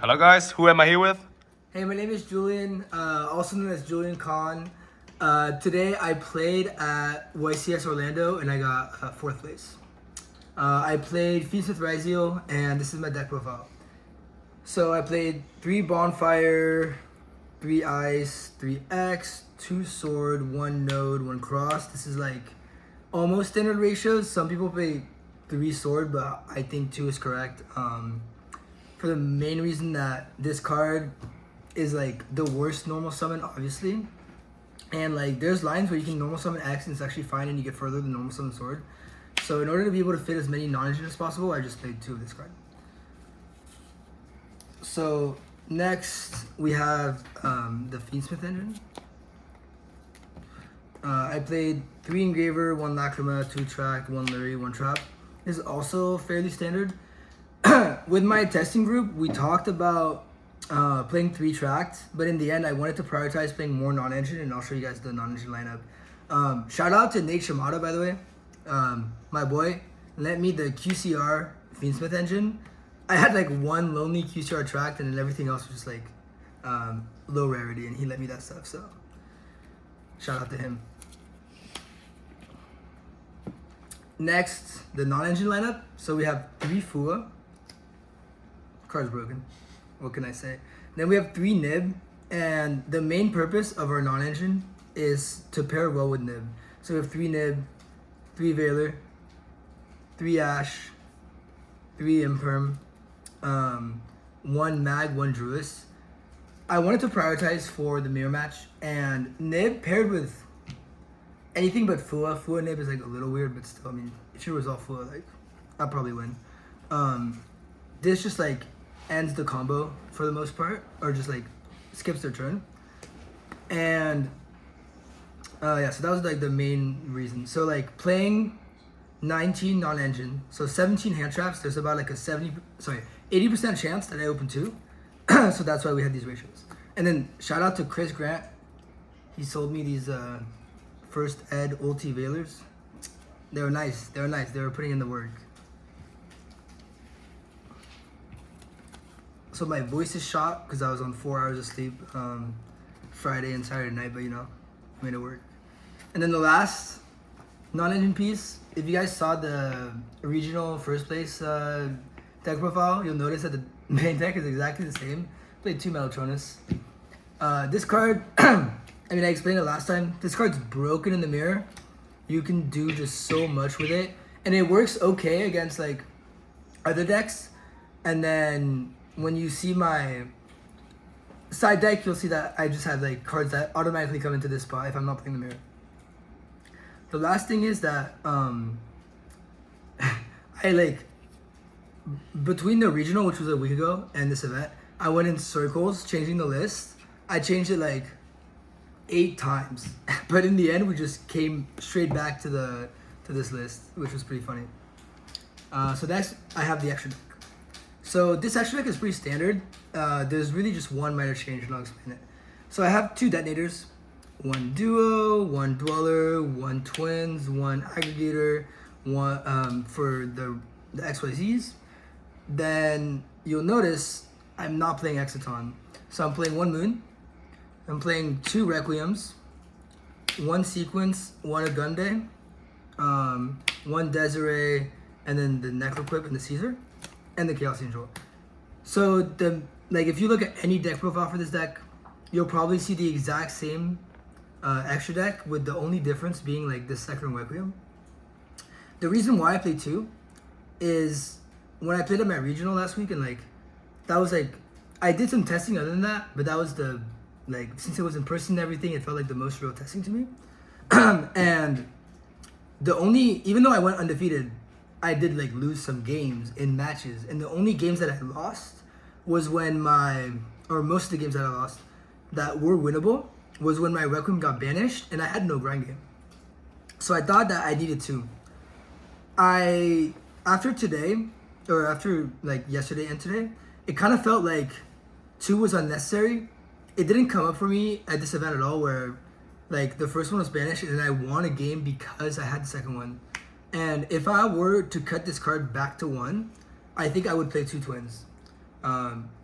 Hello guys, who am I here with? Hey, my name is Julien, also known as Julien Kehon. Today I played at YCS Orlando and I got 4th place. I played Fiendsmith Ryzeal and this is my deck profile. So I played 3 Bonfire, 3 Ice, 3 X, 2 Sword, 1 Node, 1 Cross. This is like almost standard ratios. Some people play 3 Sword, but I think 2 is correct. For the main reason that this card is like the worst normal summon, obviously. And like there's lines where you can normal summon X and it's actually fine and you get further than normal summon Sword. So in order to be able to fit as many non-engine as possible, I just played 2 of this card. So next we have the Fiendsmith engine. I played 3 Engraver, 1 Lacrima, 2 Track, 1 Lurie, 1 Trap. This is also fairly standard. With my testing group, we talked about playing 3 tracked, but in the end, I wanted to prioritize playing more non-engine, and I'll show you guys the non-engine lineup. Shout out to Nate Shimada, by the way. My boy lent me the QCR Fiendsmith engine. I had like 1 lonely QCR tracked, and then everything else was just like low rarity, and he lent me that stuff, so shout out to him. Next, the non-engine lineup. So we have 3 Fua. Card's broken. What can I say? Then we have 3 Nib, and the main purpose of our non-engine is to pair well with Nib. So we have 3 Nib, 3 Veiler, 3 Ash, 3 Imperm, 1 Mag, 1 Druis. I wanted to prioritize for the mirror match, and Nib paired with anything but Fua. Fua Nib is like a little weird, but still, I mean, if it was all Fua, like, I'd probably win. This just like ends the combo for the most part, or just like skips their turn. And yeah, so that was like the main reason. So like playing 19 non-engine, so 17 hand traps, there's about like a 80% chance that I open 2. So that's why we had these ratios. And then shout out to Chris Grant. He sold me these first ed ulti Veilers. They were nice. They were nice. They were putting in the work. So my voice is shot because I was on 4 hours of sleep Friday and Saturday night, but you know, made it work. And then the last non-engine piece, if you guys saw the regional first place deck profile, you'll notice that the main deck is exactly the same. Played 2 Metaltronus. This card, I mean, I explained it last time. This card's broken in the mirror. You can do just so much with it. And it works okay against like other decks. And then when you see my side deck, you'll see that I just have like cards that automatically come into this spot if I'm not playing the mirror. The last thing is that I like between the regional, which was a week ago, and this event, I went in circles changing the list. I changed it like 8 times, but in the end, we just came straight back to this list, which was pretty funny. So that's I have the extra deck. So this extra deck is pretty standard. There's really just one minor change, and I'll explain it. So I have 2 detonators, 1 duo, 1 dweller, 1 twins, 1 aggregator, 1 for the XYZs. Then you'll notice I'm not playing Exciton. So I'm playing 1 moon. I'm playing 2 Requiems, 1 Sequence, 1 Agunde, 1 Desiree, and then the Necroquip and the Caesar, and the Chaos Angel. So if you look at any deck profile for this deck, you'll probably see the exact same extra deck, with the only difference being like the second Requiem. The reason why I played 2 is when I played at my regional last week, and like that was like I did some testing other than that, but that was the like since it was in person and everything, it felt like the most real testing to me. And even though I went undefeated, I did like lose some games in matches, and the only games that I lost was when most of the games that I lost that were winnable was when my Requiem got banished and I had no grind game. So I thought that I needed 2. After like yesterday and today, it kind of felt like 2 was unnecessary. It didn't come up for me at this event at all, where like the first one was banished and I won a game because I had the second one. And if I were to cut this card back to 1, I think I would play 2 twins.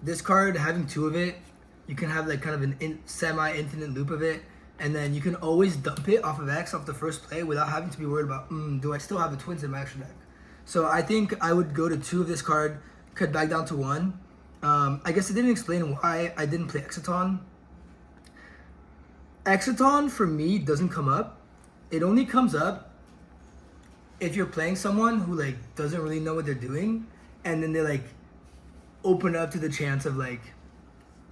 This card, having 2 of it, you can have like kind of an semi-infinite loop of it, and then you can always dump it off of X off the first play without having to be worried about, do I still have the twins in my extra deck? So I think I would go to 2 of this card, cut back down to 1. I guess it didn't explain why I didn't play Exciton. Exciton for me doesn't come up. It only comes up if you're playing someone who like doesn't really know what they're doing, and then they like open up to the chance of like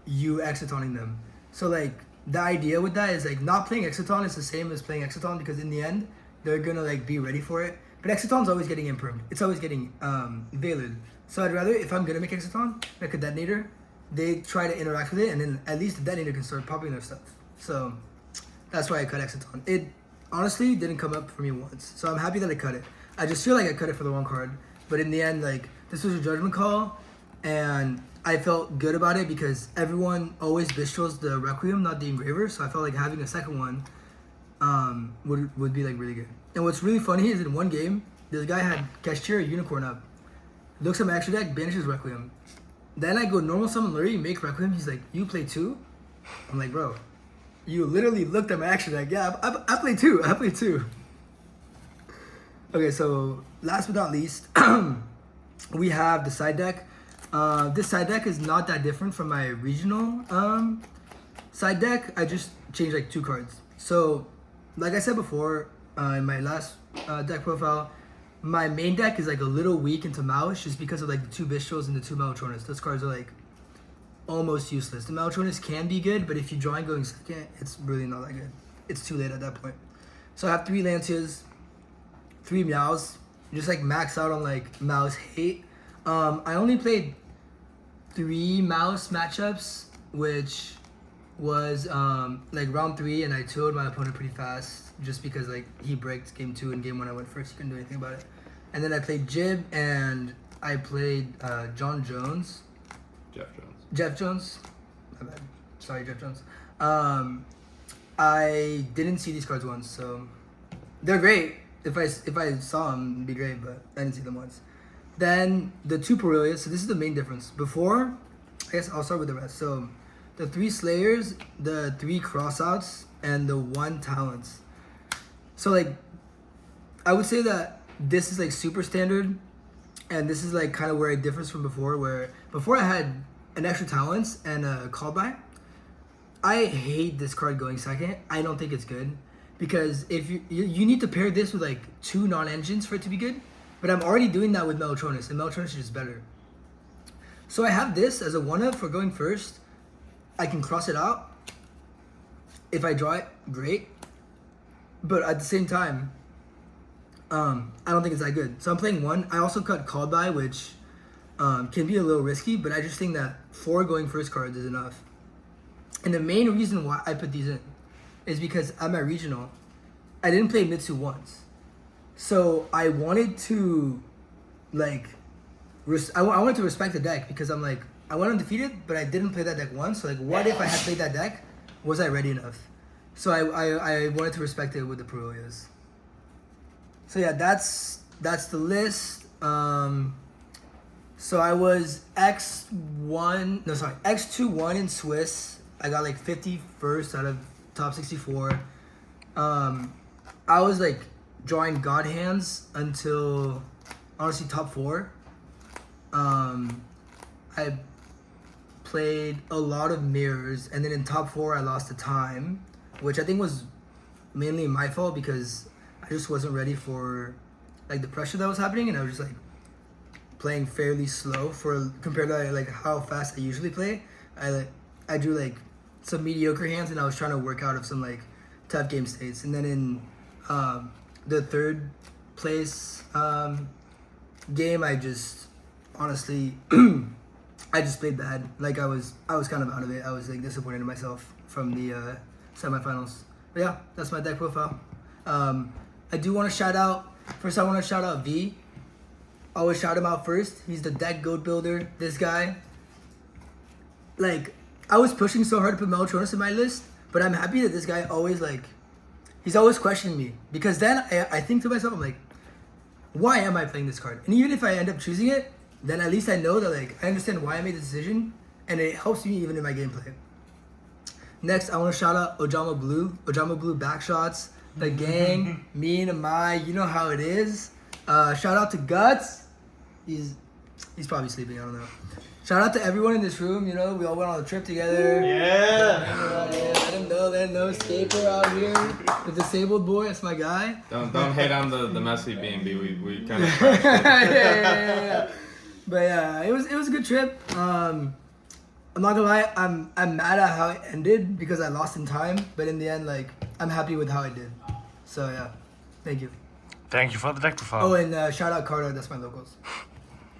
you Excitoning them. So like the idea with that is like not playing Exciton is the same as playing Exciton, because in the end they're gonna like be ready for it. But Exciton's always getting impermed. It's always getting Veiled. So I'd rather, if I'm gonna make Exciton, like a detonator, they try to interact with it, and then at least the detonator can start popping their stuff. So that's why I cut Exciton. It honestly didn't come up for me once, so I'm happy that I cut it. I just feel like I cut it for the wrong card, but in the end, like, this was a judgment call, and I felt good about it because everyone always bistros the Requiem, not the Engraver, so I felt like having a second one would be like really good. And what's really funny is in one game, this guy had Keshtir Unicorn up, looks at my extra deck, banishes Requiem. Then I go normal summon Lurie, make Requiem, he's like, you play 2? I'm like, bro, you literally looked at my extra deck. Yeah, I play 2. I play 2. Okay, so last but not least, we have the side deck. This side deck is not that different from my regional side deck. I just changed like 2 cards. So, like I said before, in my last deck profile, my main deck is like a little weak into Mouse just because of like the 2 Bistros and the 2 Metaltronus. Those cards are like almost useless. The Metaltronus can be good, but if you join going second, it's really not that good. It's too late at that point. So I have 3 Lancias, 3 Meows, just like max out on like Mouse hate. I only played 3 Mouse matchups, which was like round 3, and I 2'd my opponent pretty fast just because like he braked game 2 and game 1 I went first. He couldn't do anything about it. And then I played Jib, and I played Jeff Jones. My bad. Sorry, Jeff Jones. I didn't see these cards once, so they're great. If I saw them, it'd be great, but I didn't see them once. Then the 2 Parelias. So this is the main difference. Before, I guess I'll start with the rest. So the 3 Slayers, the 3 Crossouts, and the 1 Talents. So like, I would say that this is like super standard, and this is like kind of where it differs from before, where before I had an extra Talents and a Call By. I hate this card going second. I don't think it's good, because if you need to pair this with like 2 non-engines for it to be good, but I'm already doing that with Metaltronus, and Metaltronus is just better. So I have this as a 1-up for going first. I can cross it out. If I draw it, great. But at the same time, I don't think it's that good. So I'm playing 1. I also cut Called By, which can be a little risky, but I just think that 4 going first cards is enough. And the main reason why I put these in is because at my regional, I didn't play Mitsu once. So I wanted to, like, I wanted to respect the deck, because I'm like, I went undefeated, but I didn't play that deck once. So like, what if I had played that deck? Was I ready enough? So I wanted to respect it with the Parelias. So yeah, that's the list. So I was X2-1 in Swiss. I got like 51st out of top 64. I was like drawing God hands until honestly top 4. I played a lot of mirrors, and then in top 4 I lost the time, which I think was mainly my fault because I just wasn't ready for like the pressure that was happening, and I was just like playing fairly slow compared to like how fast I usually play. I drew like some mediocre hands, and I was trying to work out of some like tough game states. And then in the 3rd place game, I just honestly I just played bad. Like I was kind of out of it. I was like disappointed in myself from the semifinals. But yeah, that's my deck profile. I do want to shout out. First, I want to shout out V. I always shout him out first. He's the deck goat builder. This guy. Like, I was pushing so hard to put Metaltronus in my list, but I'm happy that this guy always like, he's always questioning me, because then I think to myself, I'm like, why am I playing this card? And even if I end up choosing it, then at least I know that like I understand why I made the decision, and it helps me even in my gameplay. Next, I want to shout out Ojama Blue back shots, the gang, me and Amai, you know how it is. Shout out to Guts. He's probably sleeping, I don't know. Shout out to everyone in this room, you know, we all went on a trip together. Yeah. Let him know, Scaper out here, the disabled boy, that's my guy. Don't hate on the messy B&B, we kind of yeah. But yeah, it was a good trip. I'm not gonna lie, I'm mad at how it ended because I lost in time, but in the end, like, I'm happy with how it did. So yeah, thank you. Thank you for the deck profile. Oh, and shout out Carter, that's my locals.